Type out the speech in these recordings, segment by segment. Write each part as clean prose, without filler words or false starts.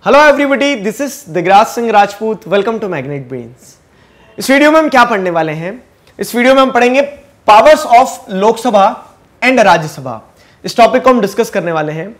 Hello everybody, this is Digraj Singh Rajput. Welcome to Magnet Brains. इस वीडियो में हम क्या पढ़ने वाले हैं? इस वीडियो में हम पढ़ेंगे powers of Lok Sabha and Rajya Sabha. इस टॉपिक को हम डिस्कस करने वाले हैं।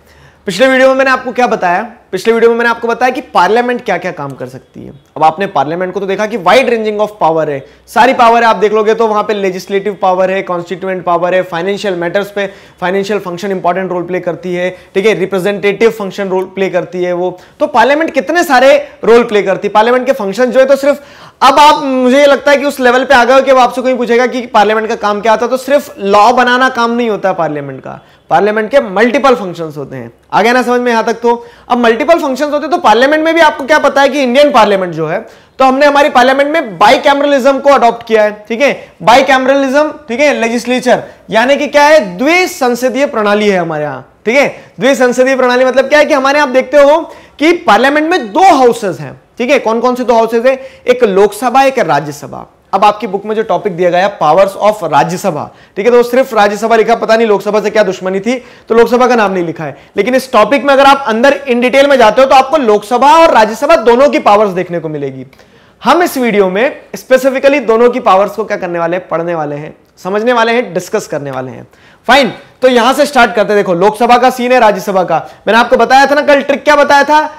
पिछले वीडियो में मैंने आपको क्या बताया? पिछले वीडियो में मैंने आपको बताया कि पार्लियामेंट क्या क्या काम कर सकती है। अब आपने पार्लियामेंट को तो देखा कि वाइड रेंजिंग ऑफ पावर है, सारी पावर है। आप देख लोगे तो वहां पे लेजिस्लेटिव पावर है, कॉन्स्टिट्यूएंट पावर है, फाइनेंशियल मैटर्स पे financial function important role play करती है, ठीक है, रिप्रेजेंटेटिव फंक्शन रोल प्ले करती है वो। तो पार्लियामेंट कितने सारे रोल प्ले करती है। पार्लियामेंट के फंक्शन जो है तो सिर्फ अब आप, मुझे ये लगता है कि उस लेवल पे आ गए हो कि अब आपसे कोई पूछेगा कि पार्लियामेंट का काम क्या होता है, तो सिर्फ लॉ बनाना काम नहीं होता है पार्लियामेंट का। पार्लियामेंट के मल्टीपल फंक्शंस होते हैं। आ गया ना समझ में यहां तक? तो अब मल्टीपल फंक्शंस होते हैं तो पार्लियामेंट में भी आपको क्या पता है कि इंडियन पार्लियामेंट जो है, तो हमने हमारी पार्लियामेंट में बाइकैमरलिज्म को अडॉप्ट किया है, ठीक है। बाइकैमरलिज्म, ठीक है, लेजिस्लेचर यानी कि क्या है, द्विसंसदीय प्रणाली है हमारे यहां, ठीक है। द्विसंसदीय प्रणाली मतलब क्या है कि हमारे यहां आप देखते हो कि पार्लियामेंट में दो हाउसेज हैं, ठीक है। कौन कौन से दो हाउसेज है? एक लोकसभा, एक राज्यसभा। अब आपकी बुक में जो टॉपिक दिया गया पावर्स ऑफ राज्यसभा, ठीक है, तो सिर्फ राज्यसभा लिखा, पता नहीं लोकसभा से क्या दुश्मनी थी तो लोकसभा का नाम नहीं लिखा है। लेकिन इस टॉपिक में अगर आप अंदर इन डिटेल में जाते हो तो आपको लोकसभा और राज्यसभा दोनों की पावर्स देखने को मिलेगी। हम इस वीडियो में स्पेसिफिकली दोनों की पावर्स को क्या करने वाले हैं, पढ़ने वाले हैं, समझने वाले हैं, डिस्कस करने वाले हैं। फाइन, तो यहां से स्टार्ट करते हैं। देखो लोकसभा का सीन है, राज्यसभा का। मैंने आपको बताया था ना कल, ट्रिक क्या बताया था?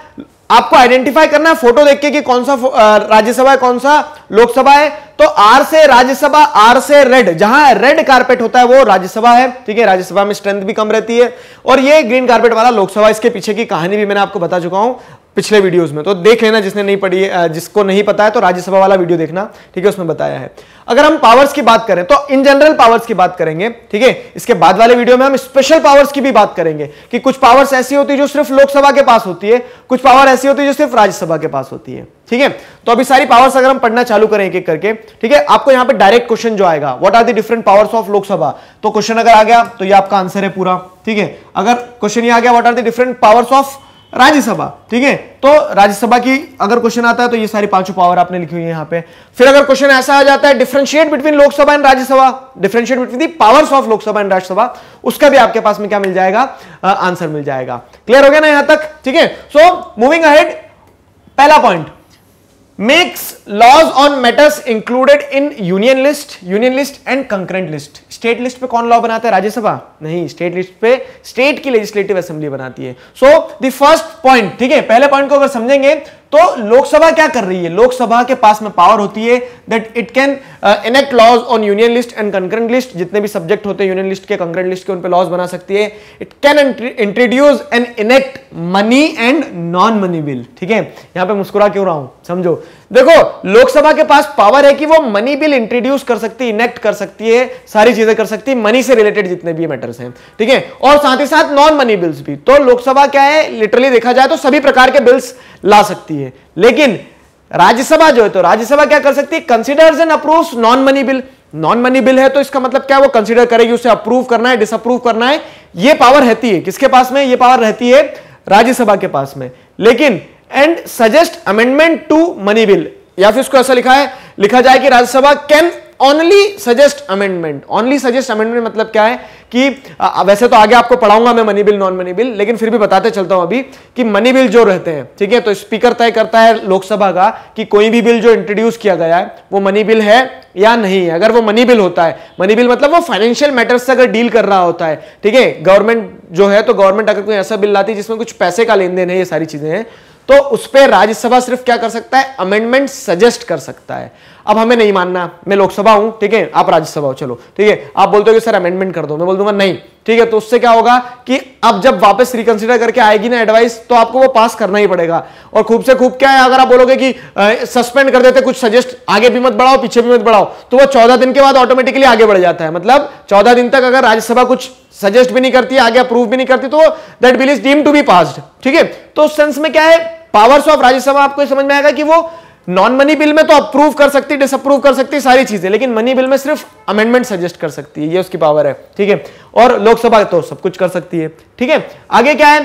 आपको आइडेंटिफाई करना है फोटो देख के कि कौन सा राज्यसभा है, कौन सा लोकसभा है। तो आर से राज्यसभा, आर से रेड, जहां रेड कारपेट होता है वो राज्यसभा है, ठीक है। राज्यसभा में स्ट्रेंथ भी कम रहती है। और ये ग्रीन कारपेट वाला लोकसभा। इसके पीछे की कहानी भी मैंने आपको बता चुका हूं पिछले वीडियोस में, तो देख लेना जिसने नहीं पढ़ी है। जिसको नहीं पता है तो राज्यसभा वाला वीडियो देखना, ठीक है, उसमें बताया है। अगर हम पावर्स की बात करें तो इन जनरल पावर्स की बात करेंगे, ठीक है। इसके बाद वाले वीडियो में हम स्पेशल पावर्स की भी बात करेंगे कि कुछ पावर्स ऐसी होती है जो सिर्फ लोकसभा के पास होती है, कुछ पावर ऐसी होती है जो सिर्फ राज्यसभा के पास होती है, ठीक है। तो अभी सारी पावर्स अगर हम पढ़ना चालू करें एक एक करके, ठीक है, आपको यहां पे डायरेक्ट क्वेश्चन जो आएगा, what are the different powers of Lok Sabha, तो क्वेश्चन अगर आ गया तो ये आपका आंसर है पूरा, ठीक है। अगर क्वेश्चन ये आ गया what are the different powers of Rajya Sabha, ठीक है, तो राज्यसभा की अगर क्वेश्चन आता है तो ये सारी पांचों पावर आपने लिखी हुई है यहां पे। फिर अगर क्वेश्चन ऐसा आ जाता है differentiate between Lok Sabha and Rajya Sabha, differentiate between the powers of Lok Sabha and Rajya Sabha, उसका भी आपके पास में क्या मिल जाएगा, आंसर मिल जाएगा। क्लियर हो गया ना यहां तक? ठीक है। सो मूविंग अहेड, पहला point, makes laws on matters included in union list and concurrent list। State list पे कौन लॉ बनाता है? राज्यसभा नहीं, स्टेट लिस्ट पे स्टेट की लेजिस्लेटिव असेंबली बनाती है। सो द फर्स्ट पॉइंट, ठीक है, पहले पॉइंट को अगर समझेंगे तो लोकसभा क्या कर रही है? लोकसभा के पास में पावर होती है that it can enact laws on union list and concurrent list. जितने भी सब्जेक्ट होते हैं यूनियन लिस्ट के, कंकरेंट लिस्ट के, उन पे लॉज बना सकती है। It can introduce and enact money and non money bill, ठीक है। यहां पे मुस्कुरा क्यों रहा हूं, समझो। देखो लोकसभा के पास पावर है कि वो मनी बिल इंट्रोड्यूस कर सकती है, इनेक्ट कर सकती है, सारी चीजें कर सकती है, मनी से रिलेटेड जितने भी मैटर्स हैं, ठीक है, और साथ ही साथ नॉन मनी बिल्स भी। तो लोकसभा क्या है, लिटरली देखा जाए तो सभी प्रकार के बिल्स ला सकती है। लेकिन राज्यसभा जो है, तो राज्यसभा क्या कर सकती है? Considers and approves non money bill. Non money bill है तो इसका मतलब क्या, वो कंसीडर करेगी, उसे अप्रूव करना है, डिसअप्रूव करना है, ये पावर रहती है किसके पास में? ये पावर रहती है राज्यसभा के पास में। लेकिन and suggest amendment to money bill, या फिर उसको ऐसा लिखा जाए कि Rajya Sabha can only suggest amendment. Only suggest amendment मतलब क्या है कि वैसे तो आगे आपको पढ़ाऊंगा मैं money bill, non money bill, लेकिन फिर भी बताते चलता हूं अभी कि मनी बिल जो रहते हैं, ठीक है, तो स्पीकर तय करता है लोकसभा का कि कोई भी बिल जो इंट्रोड्यूस किया गया है वो मनी बिल है या नहीं है। अगर वो मनी बिल होता है, मनी बिल मतलब वो फाइनेंशियल मैटर्स से अगर डील कर रहा होता है, ठीक है, गवर्नमेंट जो है, तो गवर्नमेंट अगर कोई ऐसा बिल लाती है जिसमें कुछ पैसे का लेन देन है, ये सारी चीजें हैं, तो उस पर राज्यसभा सिर्फ क्या कर सकता है? अमेंडमेंट सजेस्ट कर सकता है। अब हमें नहीं मानना, मैं लोकसभा हूं, ठीक है, आप राज्यसभा हो, चलो ठीक है, आप बोलते हो कि सर अमेंडमेंट कर दो, मैं बोल दूंगा नहीं, ठीक है, तो उससे क्या होगा कि अब जब वापस रिकंसिडर करके आएगी ना एडवाइस, तो आपको वो पास करना ही पड़ेगा। और खूब से खूब क्या है, अगर आप बोलोगे कि सस्पेंड कर देते, कुछ सजेस्ट आगे भी मत बढ़ाओ पीछे भी मत बढ़ाओ, तो वो 14 दिन के बाद ऑटोमेटिकली आगे बढ़ जाता है। मतलब 14 दिन तक अगर राज्यसभा कुछ सजेस्ट भी नहीं करती, आगे अप्रूव भी नहीं करती, तो that bill is deemed to be passed, ठीक है। तो उस सेंस में क्या है, पावर्स ऑफ राज्यसभा आपको समझ में आएगा कि वो नॉन मनी बिल में तो अप्रूव कर सकती, डिसअप्रूव कर सकती सारी चीजें, लेकिन मनी बिल में सिर्फ अमेंडमेंट सजेस्ट कर सकती है, ये उसकी पावर है, ठीक है। और लोकसभा तो सब कुछ कर सकती है, ठीक है। आगे क्या है,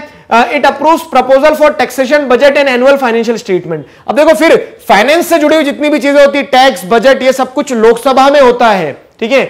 it approves proposal for taxation, budget and annual financial statement. अब देखो फिर फाइनेंस से जुड़ी हुई जितनी भी चीजें होती है, टैक्स, बजट, ये सब कुछ लोकसभा में होता है, ठीक है,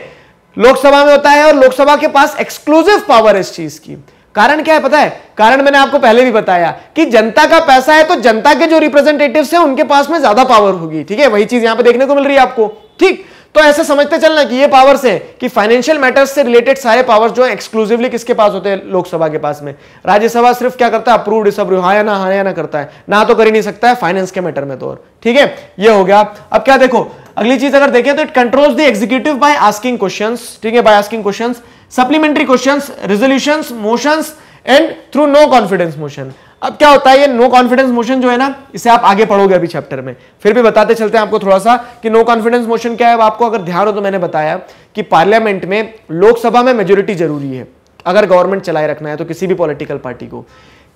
लोकसभा में होता है। और लोकसभा के पास एक्सक्लूसिव पावर है इस चीज की। कारण क्या है पता है? कारण मैंने आपको पहले भी बताया कि जनता का पैसा है तो जनता के जो रिप्रेजेंटेटिव्स हैं उनके पास में ज्यादा पावर होगी। ठीक है, वही चीज यहां पे देखने को मिल रही है आपको। ठीक, तो ऐसे समझते चलना कि ये पावर्स है कि फाइनेंशियल मैटर्स से रिलेटेड सारे पावर्स जो एक्सक्लूसिवली किसके पास होते हैं? लोकसभा के पास में। राज्यसभा सिर्फ क्या करता है? अप्रूव डिसअप्रूव, हाँ या ना करता है, ना तो कर ही नहीं सकता है फाइनेंस के मैटर में तो। और ठीक है, ये हो गया। अब क्या देखो अगली चीज अगर देखें तो it controls the executive by asking questions. ठीक है, by asking questions, supplementary questions, resolutions, motions and through no confidence motion. अब क्या होता है ये नो कॉन्फिडेंस मोशन जो है ना, इसे आप आगे पढ़ोगे अभी चैप्टर में, फिर भी बताते चलते हैं आपको थोड़ा सा कि नो कॉन्फिडेंस मोशन क्या है। अब आपको अगर ध्यान हो तो मैंने बताया कि पार्लियामेंट में, लोकसभा में मेजोरिटी जरूरी है अगर गवर्नमेंट चलाए रखना है तो किसी भी पॉलिटिकल पार्टी को।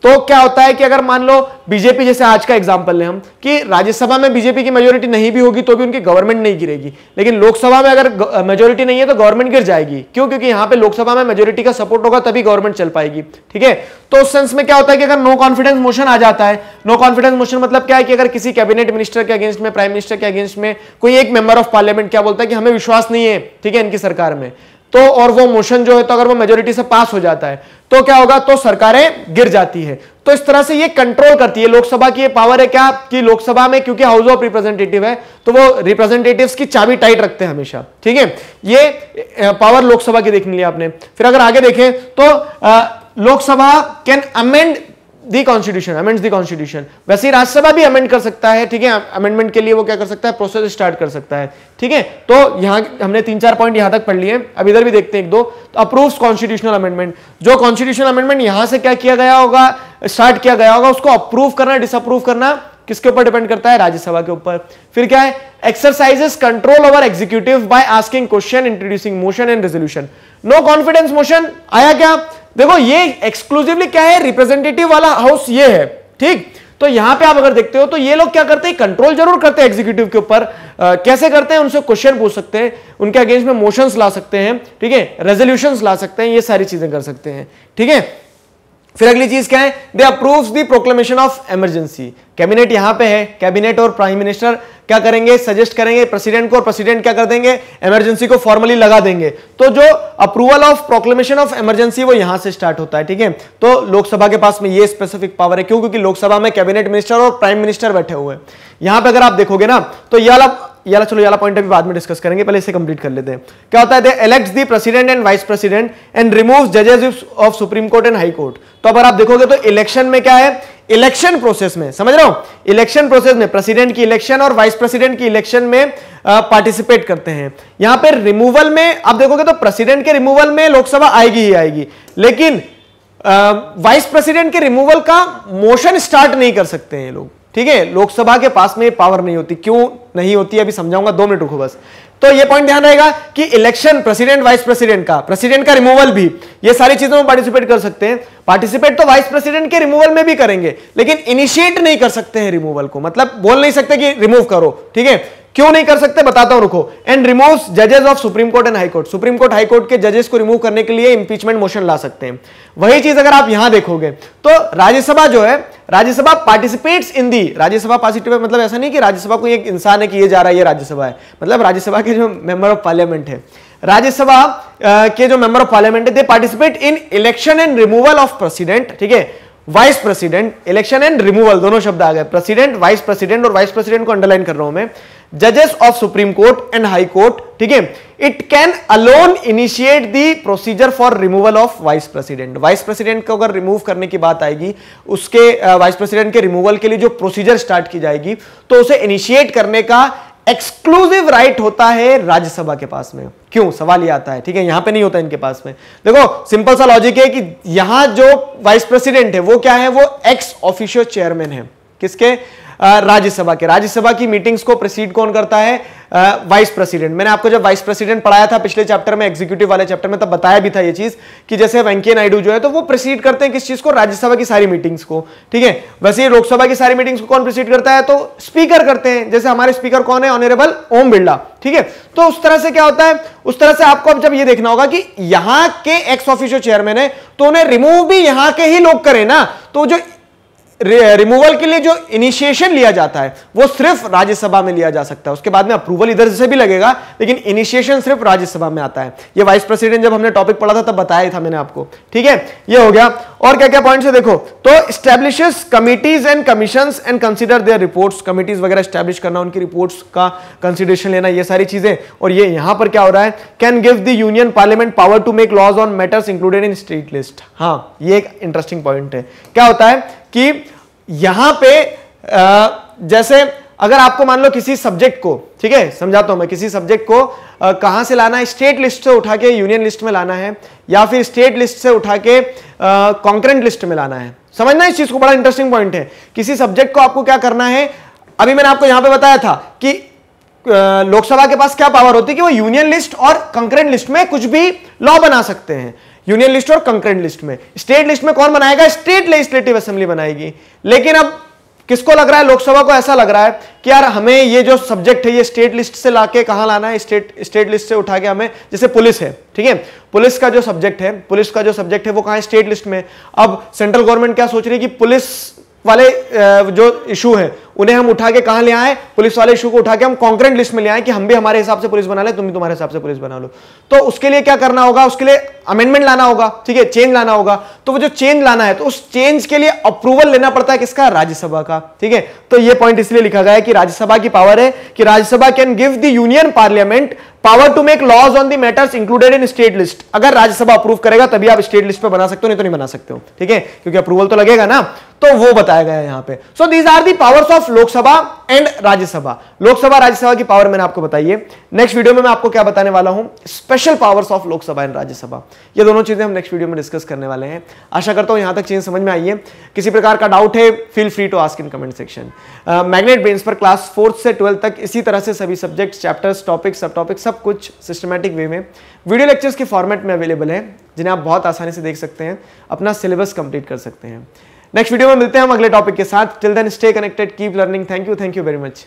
तो क्या होता है कि अगर मान लो बीजेपी, जैसे आज का एग्जांपल लें हम, कि राज्यसभा में बीजेपी की मेजोरिटी नहीं भी होगी तो भी उनकी गवर्नमेंट नहीं गिरेगी, लेकिन लोकसभा में अगर मेजोरिटी नहीं है तो गवर्नमेंट गिर जाएगी। क्यों? क्योंकि यहां पे लोकसभा में मेजोरिटी का सपोर्ट होगा तभी गवर्नमेंट चल पाएगी। ठीक है, तो उस सेंस में क्या होता है कि अगर नो कॉन्फिडेंस मोशन आ जाता है, नो कॉन्फिडेंस मोशन मतलब क्या है कि अगर किसी कैबिनेट मिनिस्टर के अगेंस्ट में, प्राइम मिनिस्टर के अगेंस्ट में कोई एक मेंबर ऑफ पार्लियामेंट क्या बोलता है कि हमें विश्वास नहीं है, ठीक है, इनकी सरकार में, तो और वो मोशन जो है तो अगर वो मेजोरिटी से पास हो जाता है तो क्या होगा? तो सरकारें गिर जाती है। तो इस तरह से ये कंट्रोल करती है। लोकसभा की ये पावर है क्या कि लोकसभा में क्योंकि हाउस ऑफ रिप्रेजेंटेटिव है तो वो रिप्रेजेंटेटिव्स की चाबी टाइट रखते हैं हमेशा। ठीक है, ये पावर लोकसभा की देखनी लिया आपने। फिर अगर आगे देखें तो Lok Sabha can amend the constitution, amends the constitution. वैसे ही राज्यसभा भी अमेंड कर सकता है। ठीक है, अमेंडमेंट के लिए वो क्या कर सकता है? प्रोसेस स्टार्ट कर सकता है। ठीक है, तो यहां हमने 3-4 पॉइंट यहां तक पढ़ लिए। अब इधर भी देखते हैं 1-2। तो अप्रूव्स कॉन्स्टिट्यूशनल अमेंडमेंट, जो कॉन्स्टिट्यूशनल अमेंडमेंट यहां से क्या किया गया होगा, स्टार्ट किया गया होगा, उसको अप्रूव करना, डिसअप्रूव करना किसके ऊपर डिपेंड करता है? राज्यसभा के ऊपर। फिर क्या है? Exercises control over executive by asking question, introducing motion and resolution. No confidence motion आया क्या? देखो ये एक्सक्लूसिवली क्या है? रिप्रेजेंटेटिव वाला हाउस ये है। ठीक, तो यहां पे आप अगर देखते हो तो ये लोग क्या करते हैं? कंट्रोल जरूर करते हैं एग्जीक्यूटिव के ऊपर। कैसे करते हैं? उनसे क्वेश्चन पूछ सकते हैं, उनके अगेंस्ट में मोशंस ला सकते हैं, ठीक है, रेजोल्यूशंस ला सकते हैं, ये सारी चीजें कर सकते हैं। ठीक है, फिर अगली चीज क्या है? They approves the proclamation of emergency. Cabinet यहां पे है, कैबिनेट और प्राइम मिनिस्टर क्या करेंगे? सजेस्ट करेंगे प्रेसिडेंट को, और प्रेसिडेंट क्या कर देंगे? इमरजेंसी को फॉर्मली लगा देंगे। तो जो approval of proclamation of emergency वो यहां से स्टार्ट होता है। ठीक है, तो लोकसभा के पास में ये स्पेसिफिक पावर है। क्यों? क्योंकि लोकसभा में कैबिनेट मिनिस्टर और प्राइम मिनिस्टर बैठे हुए हैं। यहां पे अगर आप देखोगे ना तो ये वाला पॉइंट अभी बाद में डिस्कस करेंगे, पहले इसे कंप्लीट कर लेते हैं। क्या होता है? They elects the president and vice president and removes जजेस of supreme court and high court. तो अगर आप देखोगे तो इलेक्शन में क्या है? इलेक्शन प्रोसेस में, समझ रहे हो, इलेक्शन प्रोसेस में प्रेसिडेंट की इलेक्शन और वाइस प्रेसिडेंट की इलेक्शन में पार्टिसिपेट करते हैं। यहां पे रिमूवल में आप देखोगे तो प्रेसिडेंट के रिमूवल में लोकसभा आएगी ही आएगी, लेकिन वाइस प्रेसिडेंट के रिमूवल का मोशन स्टार्ट नहीं कर सकते हैं ये लोग। ठीक है, लोकसभा के पास में पावर नहीं होती। क्यों नहीं होती अभी समझाऊंगा, 2 मिनट रुको बस। तो ये पॉइंट ध्यान रहेगा कि इलेक्शन, प्रेसिडेंट वाइस प्रेसिडेंट का, प्रेसिडेंट का रिमूवल भी, ये सारी चीजों में पार्टिसिपेट कर सकते हैं। पार्टिसिपेट तो वाइस प्रेसिडेंट के रिमूवल में भी करेंगे, लेकिन इनिशिएट नहीं कर सकते हैं रिमूवल को, मतलब बोल नहीं सकते कि रिमूव करो। ठीक है, क्यों नहीं कर सकते बताता हूं, रुको। एंड रिमूव्स जजेस of supreme court and high court. Supreme court, high court के जजेस को रिमूव करने के लिए इंपीचमेंट मोशन ला सकते हैं। वही चीज अगर आप यहां देखोगे तो राज्यसभा जो है, Rajya Sabha participates in the, Rajya Sabha positive मतलब ऐसा नहीं कि राज्यसभा कोई एक इंसान है कि ये जा रहा है ये राज्यसभा है, मतलब राज्यसभा के जो मेंबर ऑफ पार्लियामेंट है, राज्यसभा के जो मेंबर ऑफ पार्लियामेंट है, दे participate in election and removal of president, ठीक है, vice president, election and removal दोनों शब्द आ गए, प्रेसिडेंट, वाइस प्रेसिडेंट, और वाइस प्रेसिडेंट को अंडरलाइन कर रहा हूं मैं, जजेस of supreme court and high court, ठीक है, it can alone initiate the procedure for removal of vice president. Vice president को अगर रिमूव करने की बात आएगी, उसके वाइस प्रेसिडेंट के रिमूवल के लिए जो प्रोसीजर स्टार्ट की जाएगी, तो उसे इनिशिएट करने का एक्सक्लूसिव राइट होता है राज्यसभा के पास में। क्यों? सवाल ये आता है, ठीक है, यहां पे नहीं होता इनके पास में। देखो सिंपल सा लॉजिक है कि यहां जो वाइस प्रेसिडेंट है वो क्या है, वो एक्स ऑफिशियो चेयरमैन है, किसके? राज्यसभा के। राज्यसभा की मीटिंग्स को प्रेसीड कौन करता है? Vice president. मैंने आपको जब वाइस प्रेसिडेंट पढ़ाया था पिछले चैप्टर में, एग्जीक्यूटिव वाले चैप्टर में, तब बताया भी था ये चीज कि जैसे वेंकैया नायडू जो है तो वो प्रेसीड करते हैं किस चीज को? राज्यसभा की सारी मीटिंग्स को, ठीक है। वैसे ही लोकसभा की सारी मीटिंग्स को कौन प्रेसीड करता है? तो स्पीकर करते हैं। जैसे हमारे स्पीकर कौन है? ऑनरेबल ओम बिरला, ठीक है। तो उस तरह से क्या होता है, उस तरह से आपको अब जब ये देखना होगा कि यहां के एक्स ऑफिशियो चेयरमैन है तो उन्हें रिमूव भी यहां के ही लोग करें ना, तो जो रिमूवल के लिए जो इनिशिएशन लिया जाता है वो सिर्फ राज्यसभा में लिया जा सकता है, उसके बाद में अप्रूवल इधर से भी लगेगा, लेकिन इनिशिएशन सिर्फ राज्यसभा में आता है। ये वाइस प्रेसिडेंट जब हमने टॉपिक पढ़ा था तब बताया था मैंने आपको, ठीक है। ये हो गया। और क्या क्या पॉइंट्स है देखो, तो establishes committees and commissions and consider their reports, committees वगैरह एस्टैब्लिश करना, उनकी रिपोर्ट्स का कंसीडरेशन लेना, ये सारी चीजें। और ये यहां पर क्या हो रहा है, can give the union parliament power to make laws on matters included in state list. हाँ, ये एक इंटरेस्टिंग पॉइंट है। क्या होता है कि यहां पे जैसे अगर आपको मान लो किसी सब्जेक्ट को, ठीक है समझाता हूं मैं, किसी सब्जेक्ट को कहां से लाना है, स्टेट लिस्ट से उठा के यूनियन लिस्ट में लाना है, या फिर स्टेट लिस्ट से उठा के कॉन्करेंट लिस्ट में लाना है। समझना इस चीज को, बड़ा इंटरेस्टिंग पॉइंट है। किसी सब्जेक्ट को आपको क्या करना है, अभी मैंने आपको यहां पे बताया था कि लोकसभा के पास क्या पावर होती है कि वो यूनियन लिस्ट और कंकरेंट लिस्ट में कुछ भी लॉ बना सकते हैं। यूनियन लिस्ट और कंकरेंट लिस्ट में, स्टेट लिस्ट में कौन बनाएगा, स्टेट लेजिस्लेटिव असेंबली बनाएगी। लेकिन अब किसको लग रहा है, लोकसभा को ऐसा लग रहा है कि यार हमें ये जो सब्जेक्ट है ये स्टेट लिस्ट से लाके कहां लाना है, स्टेट लिस्ट से उठा के हमें, जैसे पुलिस है, ठीक है, पुलिस का जो सब्जेक्ट है वो कहां है, स्टेट लिस्ट में। अब सेंट्रल गवर्नमेंट क्या सोच रही है कि पुलिस वाले जो इशू है उन्हें हम उठा के कहां ले आए, पुलिस वाले इशू को उठा के हम कॉन्करेंट लिस्ट में ले आए कि हम भी हमारे हिसाब से पुलिस बना ले, तुम भी तुम्हारे हिसाब से पुलिस बना लो। तो उसके लिए क्या करना होगा, उसके लिए अमेंडमेंट लाना होगा, ठीक है, चेंज लाना होगा। तो वो जो चेंज लाना है तो उस चेंज के लिए अप्रूवल लेना पड़ता है किसका, राज्यसभा का, ठीक है। तो ये पॉइंट इसलिए लिखा गया है कि राज्यसभा की पावर है कि Rajya Sabha can give the union parliament power to make laws on the matters included in state list. अगर राज्यसभा अप्रूव करेगा तभी आप स्टेट लिस्ट पे बना सकते हो, नहीं तो नहीं बना सकते हो, ठीक है, क्योंकि अप्रूवल तो लगेगा ना। तो वो बताया गया है यहां पे। So these are the powers of Lok Sabha and Rajya Sabha. Lok Sabha Rajya Sabha की पावर मैंने आपको बताई है। नेक्स्ट वीडियो में मैं आपको क्या बताने वाला हूं, special powers of Lok Sabha and Rajya Sabha. ये दोनों चीजें हम नेक्स्ट वीडियो में डिस्कस करने वाले हैं। आशा करता हूं यहां तक चीज समझ में आई है। किसी प्रकार का डाउट है, feel free to ask in comment section. Magnet Brains पर क्लास 4th से 12th तक इसी तरह से सभी subjects, chapters, topic, subtopic, सब कुछ सिस्टमैटिक वे में वीडियो लेक्चर्स के फॉर्मेट में अवेलेबल है, जिन्हें आप बहुत आसानी से देख सकते हैं, अपना सिलेबस कंप्लीट कर सकते हैं। नेक्स्ट वीडियो में मिलते हैं हम अगले टॉपिक के साथ। Till then stay connected, keep learning. Thank you very much.